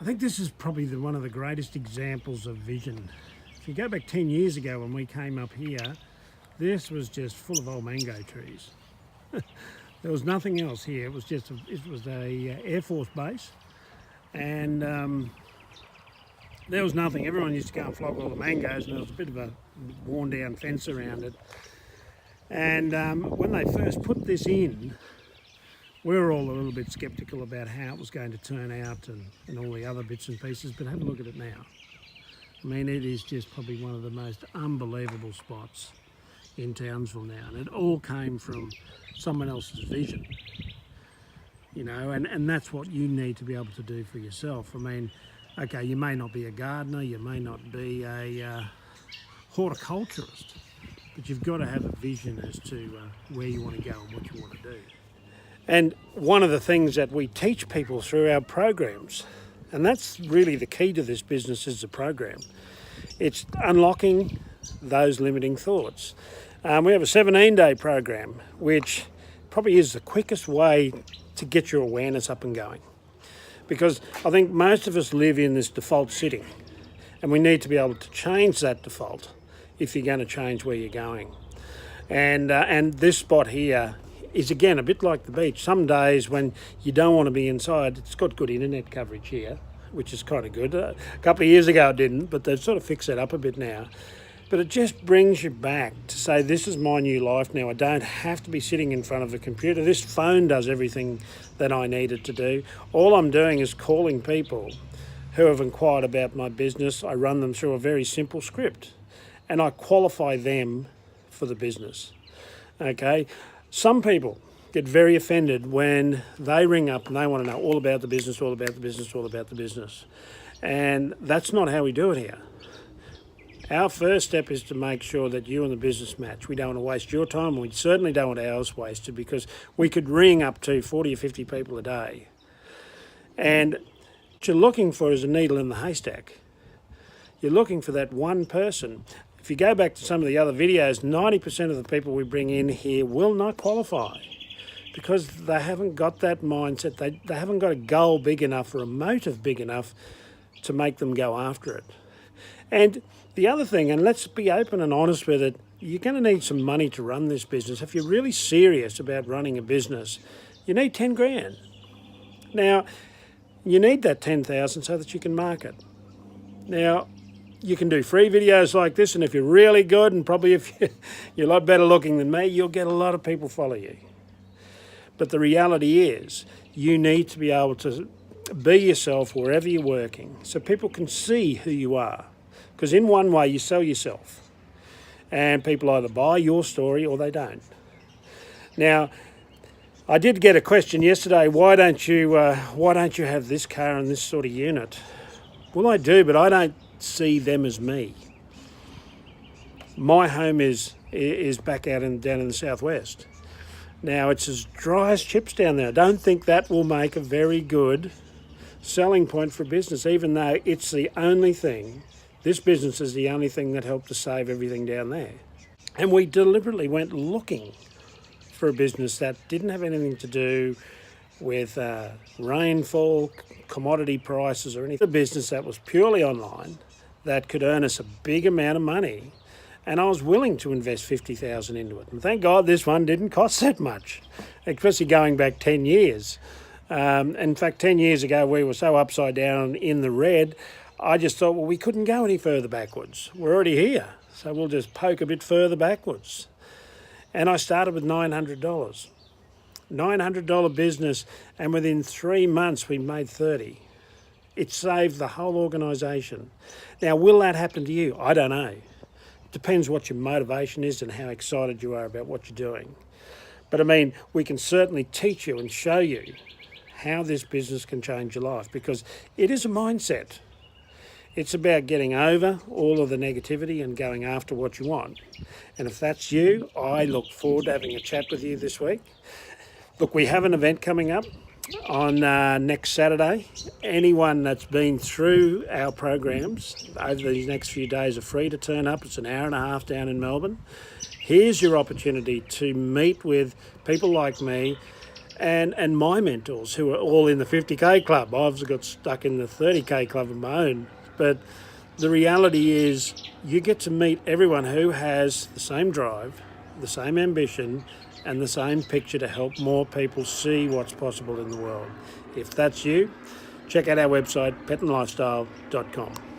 I think this is probably one of the greatest examples of vision. If you go back 10 years ago when we came up here, this was just full of old mango trees. There was nothing else here. It was just a Air Force base, and there was nothing. Everyone used to go and flog all the mangoes, and there was a bit of a worn down fence around it. And when they first put this in, we were all a little bit sceptical about how it was going to turn out and all the other bits and pieces, but have a look at it now. I mean, it is just probably one of the most unbelievable spots in Townsville now, and it all came from someone else's vision, you know, and that's what you need to be able to do for yourself. I mean, okay, you may not be a gardener, you may not be a horticulturist, but you've got to have a vision as to where you want to go and what you want to do. And one of the things that we teach people through our programs, and that's really the key to this business, is the program. It's unlocking those limiting thoughts. We have a 17-day program, which probably is the quickest way to get your awareness up and going. Because I think most of us live in this default sitting, and we need to be able to change that default if you're going to change where you're going. And this spot here is, again, a bit like the beach. Some days when you don't want to be inside, it's got good internet coverage here, which is kind of good. A couple of years ago it didn't, but they've sort of fixed that up a bit now. But it just brings you back to say, this is my new life now. I don't have to be sitting in front of a computer. This phone does everything that I need it to do. All I'm doing is calling people who have inquired about my business. I run them through a very simple script, and I qualify them for the business. Okay? Some people get very offended when they ring up and they want to know all about the business, all about the business, all about the business. And that's not how we do it here. Our first step is to make sure that you and the business match. We don't want to waste your time, and we certainly don't want ours wasted, because we could ring up to 40 or 50 people a day. And what you're looking for is a needle in the haystack. You're looking for that one person. If you go back to some of the other videos, 90% of the people we bring in here will not qualify because they haven't got that mindset. They haven't got a goal big enough or a motive big enough to make them go after it. And the other thing, and let's be open and honest with it, you're going to need some money to run this business. If you're really serious about running a business, you need 10 grand. Now, you need that 10,000 so that you can market. Now, you can do free videos like this, and if you're really good, and probably if you're a lot better looking than me, you'll get a lot of people follow you. But the reality is, you need to be able to be yourself wherever you're working so people can see who you are. Because in one way, you sell yourself, and people either buy your story or they don't. Now, I did get a question yesterday, why don't you have this car and this sort of unit? Well, I do, but I don't see them as me. My home is back down in the southwest. Now, it's as dry as chips down there. I don't think that will make a very good selling point for business, even though it's the only thing, this business is the only thing that helped to save everything down there. And we deliberately went looking for a business that didn't have anything to do with rainfall, commodity prices or anything. A business that was purely online, that could earn us a big amount of money, and I was willing to invest $50,000 into it. And thank God this one didn't cost that much, especially going back 10 years. In fact, 10 years ago, we were so upside down in the red, I just thought, well, we couldn't go any further backwards. We're already here, so we'll just poke a bit further backwards. And I started with $900. $900 business, and within 3 months we made 30. It saved the whole organisation. Now, will that happen to you? I don't know. It depends what your motivation is and how excited you are about what you're doing. But I mean, we can certainly teach you and show you how this business can change your life, because it is a mindset. It's about getting over all of the negativity and going after what you want. And if that's you, I look forward to having a chat with you this week. Look, we have an event coming up on next Saturday. Anyone that's been through our programs over these next few days are free to turn up. It's an hour and a half down in Melbourne. Here's your opportunity to meet with people like me and my mentors who are all in the 50k club. I've got stuck in the 30k club of my own. But the reality is you get to meet everyone who has the same drive, the same ambition, and the same picture to help more people see what's possible in the world. If that's you, check out our website, petandlifestyle.com.